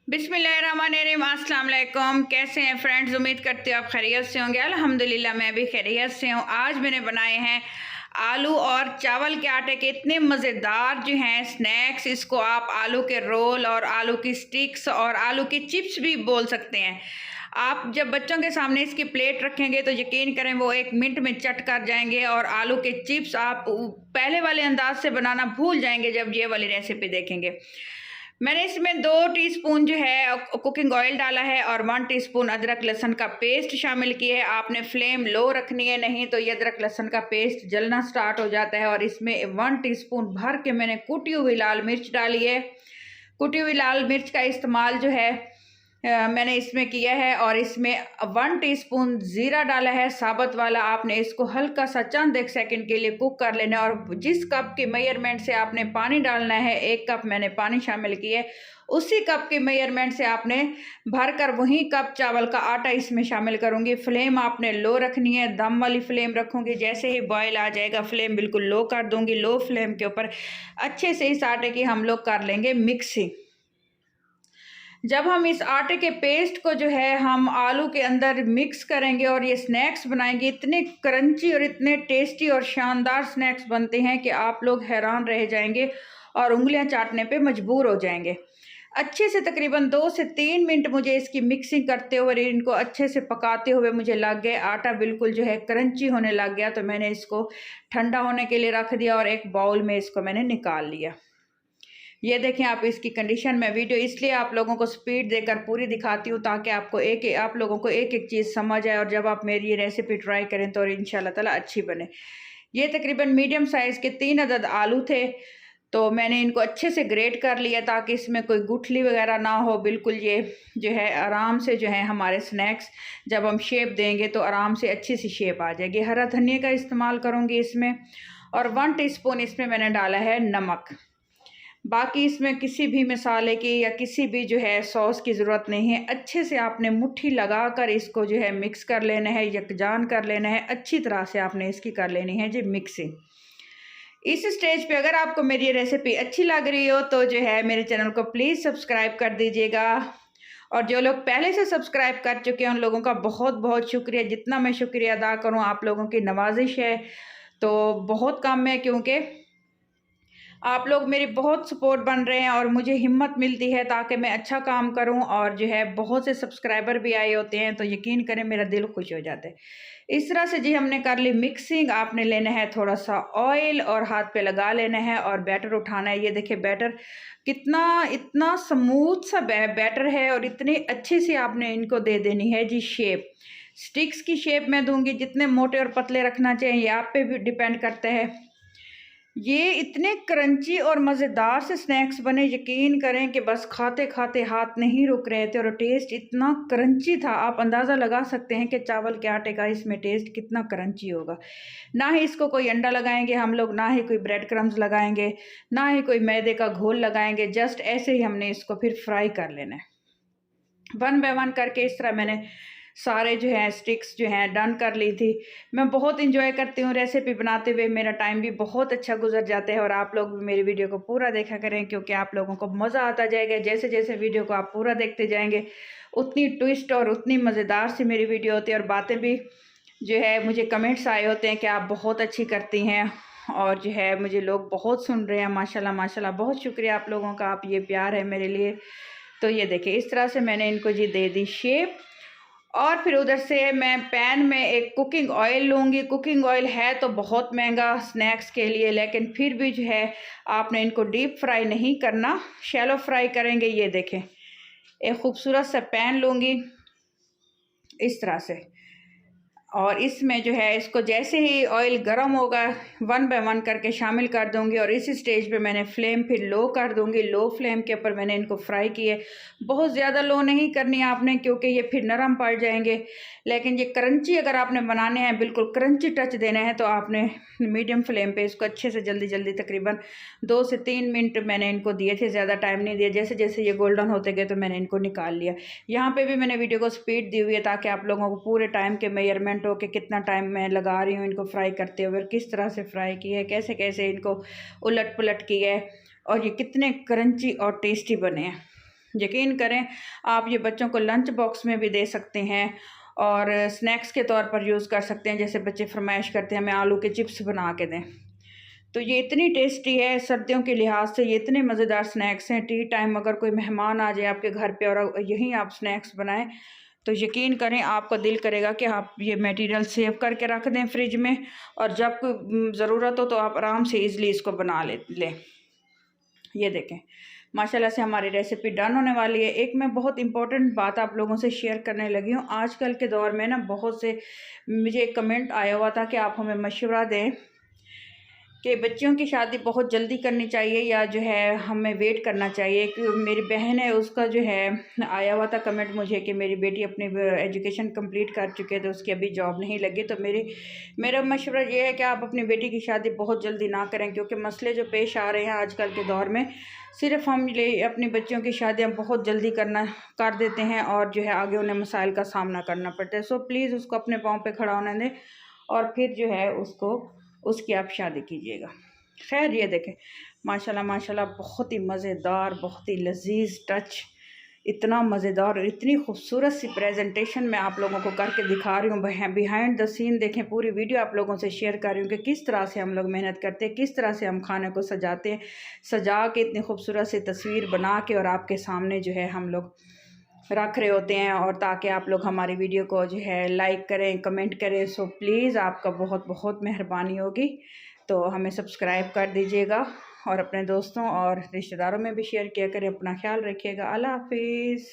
बिस्मिल्लाहिर्रहमानिर्रहीम, अस्सलाम वालेकुम। कैसे हैं फ्रेंड्स? उम्मीद करती हूँ आप खैरियत से होंगे। अल्हम्दुलिल्लाह मैं भी खैरियत से हूँ। आज मैंने बनाए हैं आलू और चावल के आटे के इतने मज़ेदार जो हैं स्नैक्स। इसको आप आलू के रोल और आलू की स्टिक्स और आलू की चिप्स भी बोल सकते हैं। आप जब बच्चों के सामने इसकी प्लेट रखेंगे तो यकीन करें वो 1 मिनट में चट कर जाएंगे। और आलू के चिप्स आप पहले वाले अंदाज से बनाना भूल जाएंगे जब ये वाली रेसिपी देखेंगे। मैंने इसमें 2 टीस्पून जो है कुकिंग ऑयल डाला है और 1 टीस्पून अदरक लहसुन का पेस्ट शामिल किया है। आपने फ्लेम लो रखनी है, नहीं तो ये अदरक लहसुन का पेस्ट जलना स्टार्ट हो जाता है। और इसमें 1 टीस्पून भर के मैंने कुटी हुई लाल मिर्च डाली है। कुटी हुई लाल मिर्च का इस्तेमाल जो है मैंने इसमें किया है। और इसमें 1 टीस्पून ज़ीरा डाला है साबुत वाला। आपने इसको हल्का सा चंद 1 सेकंड के लिए कुक कर लेना है। और जिस कप के मेजरमेंट से आपने पानी डालना है, 1 कप मैंने पानी शामिल किया है, उसी कप के मेजरमेंट से आपने भरकर वही कप चावल का आटा इसमें शामिल करूँगी। फ्लेम आपने लो रखनी है, दम वाली फ्लेम रखूँगी। जैसे ही बॉयल आ जाएगा फ्लेम बिल्कुल लो कर दूँगी। लो फ्लेम के ऊपर अच्छे से इस आटे की हम लोग कर लेंगे मिक्सिंग। जब हम इस आटे के पेस्ट को जो है हम आलू के अंदर मिक्स करेंगे और ये स्नैक्स बनाएंगे, इतने क्रंची और इतने टेस्टी और शानदार स्नैक्स बनते हैं कि आप लोग हैरान रह जाएंगे और उंगलियां चाटने पे मजबूर हो जाएंगे। अच्छे से तकरीबन 2 से 3 मिनट मुझे इसकी मिक्सिंग करते हुए, इनको अच्छे से पकाते हुए मुझे लग गए। आटा बिल्कुल जो है क्रंची होने लग गया, तो मैंने इसको ठंडा होने के लिए रख दिया और एक बाउल में इसको मैंने निकाल लिया। ये देखें आप इसकी कंडीशन। मैं वीडियो इसलिए आप लोगों को स्पीड देकर पूरी दिखाती हूँ ताकि आप लोगों को एक एक चीज़ समझ आए और जब आप मेरी ये रेसिपी ट्राई करें तो इंशाल्लाह ताला अच्छी बने। ये तकरीबन मीडियम साइज़ के 3 अदद आलू थे, तो मैंने इनको अच्छे से ग्रेट कर लिया ताकि इसमें कोई गुठली वगैरह ना हो। बिल्कुल ये जो है आराम से जो है हमारे स्नैक्स जब हम शेप देंगे तो आराम से अच्छी सी शेप आ जाएगी। हरा धनिया का इस्तेमाल करूँगी इसमें। और 1 टीस्पून इसमें मैंने डाला है नमक। बाकी इसमें किसी भी मसाले की या किसी भी जो है सॉस की ज़रूरत नहीं है। अच्छे से आपने मुट्ठी लगाकर इसको जो है मिक्स कर लेना है, यकजान कर लेना है। अच्छी तरह से आपने इसकी कर लेनी है जी मिक्सिंग। इस स्टेज पे अगर आपको मेरी रेसिपी अच्छी लग रही हो तो जो है मेरे चैनल को प्लीज़ सब्सक्राइब कर दीजिएगा। और जो लोग पहले से सब्सक्राइब कर चुके हैं उन लोगों का बहुत बहुत शुक्रिया। जितना मैं शुक्रिया अदा करूँ, आप लोगों की नवाजिश है तो बहुत कम है, क्योंकि आप लोग मेरी बहुत सपोर्ट बन रहे हैं और मुझे हिम्मत मिलती है ताकि मैं अच्छा काम करूं। और जो है बहुत से सब्सक्राइबर भी आए होते हैं तो यकीन करें मेरा दिल खुश हो जाता है। इस तरह से जी हमने कर ली मिक्सिंग। आपने लेना है थोड़ा सा ऑयल और हाथ पे लगा लेना है और बैटर उठाना है। ये देखिए बैटर कितना इतना स्मूथ सा बैटर है और इतनी अच्छी सी आपने इनको दे देनी है जी शेप। स्टिक्स की शेप मैं दूंगी। जितने मोटे और पतले रखना चाहिए आप पे भी डिपेंड करता है। ये इतने क्रंची और मज़ेदार से स्नैक्स बने, यकीन करें कि बस खाते खाते हाथ नहीं रुक रहे थे। और टेस्ट इतना क्रंची था, आप अंदाज़ा लगा सकते हैं कि चावल के आटे का इसमें टेस्ट कितना क्रंची होगा। ना ही इसको कोई अंडा लगाएंगे हम लोग, ना ही कोई ब्रेड क्रम्स लगाएंगे, ना ही कोई मैदे का घोल लगाएंगे। जस्ट ऐसे ही हमने इसको फिर फ्राई कर लेना है। 1 बाय 1 करके इस तरह मैंने सारे जो है स्टिक्स जो हैं डन कर ली थी। मैं बहुत इंजॉय करती हूँ रेसिपी बनाते हुए। मेरा टाइम भी बहुत अच्छा गुजर जाता है। और आप लोग भी मेरी वीडियो को पूरा देखा करें, क्योंकि आप लोगों को मज़ा आता जाएगा। जैसे जैसे वीडियो को आप पूरा देखते जाएंगे उतनी ट्विस्ट और उतनी मज़ेदार सी मेरी वीडियो होती है। और बातें भी जो है मुझे कमेंट्स आए होते हैं कि आप बहुत अच्छी करती हैं और जो है मुझे लोग बहुत सुन रहे हैं। माशाल्लाह माशाल्लाह, बहुत शुक्रिया आप लोगों का, आप ये प्यार है मेरे लिए। तो ये देखिए इस तरह से मैंने इनको जी दे दी शेप। और फिर उधर से मैं पैन में एक कुकिंग ऑयल लूँगी। कुकिंग ऑयल है तो बहुत महंगा स्नैक्स के लिए, लेकिन फिर भी जो है आपने इनको डीप फ्राई नहीं करना, शैलो फ्राई करेंगे। ये देखें एक खूबसूरत सा पैन लूँगी इस तरह से। और इसमें जो है इसको जैसे ही ऑयल गर्म होगा 1 बाय 1 करके शामिल कर दूंगी। और इस स्टेज पे मैंने फ्लेम फिर लो कर दूंगी। लो फ्लेम के ऊपर मैंने इनको फ्राई किए। बहुत ज़्यादा लो नहीं करनी आपने, क्योंकि ये फिर नरम पड़ जाएंगे। लेकिन ये क्रंची अगर आपने बनाने हैं, बिल्कुल क्रंची टच देना है, तो आपने मीडियम फ्लेम पे इसको अच्छे से जल्दी जल्दी तकरीबन 2 से 3 मिनट मैंने इनको दिए थे, ज़्यादा टाइम नहीं दिया। जैसे जैसे ये गोल्डन होते गए तो मैंने इनको निकाल लिया। यहाँ पे भी मैंने वीडियो को स्पीड दी हुई है ताकि आप लोगों को पूरे टाइम के मेजरमेंट हो कि कितना टाइम मैं लगा रही हूँ इनको फ्राई करते हुए, किस तरह से फ्राई की है, कैसे कैसे इनको उलट पुलट की है और ये कितने क्रंची और टेस्टी बने हैं। यकीन करें आप ये बच्चों को लंच बॉक्स में भी दे सकते हैं और स्नैक्स के तौर पर यूज़ कर सकते हैं। जैसे बच्चे फरमाइश करते हैं हमें आलू के चिप्स बना के दें, तो ये इतनी टेस्टी है। सर्दियों के लिहाज से ये इतने मज़ेदार स्नैक्स हैं। टी टाइम अगर कोई मेहमान आ जाए आपके घर पे और यहीं आप स्नैक्स बनाएं, तो यकीन करें आपका दिल करेगा कि आप ये मटेरियल सेव करके रख दें फ्रिज में, और जब कोई ज़रूरत हो तो आप आराम से ईज़िली इसको बना लें। ये देखें माशाल्लाह से हमारी रेसिपी डन होने वाली है। एक मैं बहुत इम्पोर्टेंट बात आप लोगों से शेयर करने लगी हूँ। आजकल के दौर में ना बहुत से मुझे एक कमेंट आया हुआ था कि आप हमें मशवरा दें कि बच्चियों की शादी बहुत जल्दी करनी चाहिए या जो है हमें वेट करना चाहिए। एक मेरी बहन है उसका जो है आया हुआ था कमेंट मुझे कि मेरी बेटी अपनी एजुकेशन कंप्लीट कर चुके तो उसकी अभी जॉब नहीं लगी। तो मेरा मशवरा ये है कि आप अपनी बेटी की शादी बहुत जल्दी ना करें, क्योंकि मसले जो पेश आ रहे हैं आजकल के दौर में, सिर्फ हम अपनी बच्चियों की शादियाँ बहुत जल्दी कर देते हैं और जो है आगे उन्हें मसाइल का सामना करना पड़ता है। सो प्लीज़ उसको अपने पाँव पे खड़ा होने दें और फिर जो है उसकी आप शादी कीजिएगा। खैर ये देखें माशाल्लाह माशाल्लाह बहुत ही मज़ेदार, बहुत ही लजीज टच, इतना मज़ेदार और इतनी खूबसूरत सी प्रेजेंटेशन मैं आप लोगों को करके दिखा रही हूँ। बिहाइंड द सीन देखें, पूरी वीडियो आप लोगों से शेयर कर रही हूँ कि किस तरह से हम लोग मेहनत करते हैं, किस तरह से हम खाने को सजाते हैं, सजा के इतनी खूबसूरत सी तस्वीर बना के और आपके सामने जो है हम लोग रख रहे होते हैं, और ताकि आप लोग हमारी वीडियो को जो है लाइक करें, कमेंट करें। सो प्लीज़ आपका बहुत बहुत मेहरबानी होगी। तो हमें सब्सक्राइब कर दीजिएगा और अपने दोस्तों और रिश्तेदारों में भी शेयर किया करें। अपना ख्याल रखिएगा। अल्लाह हाफिज़।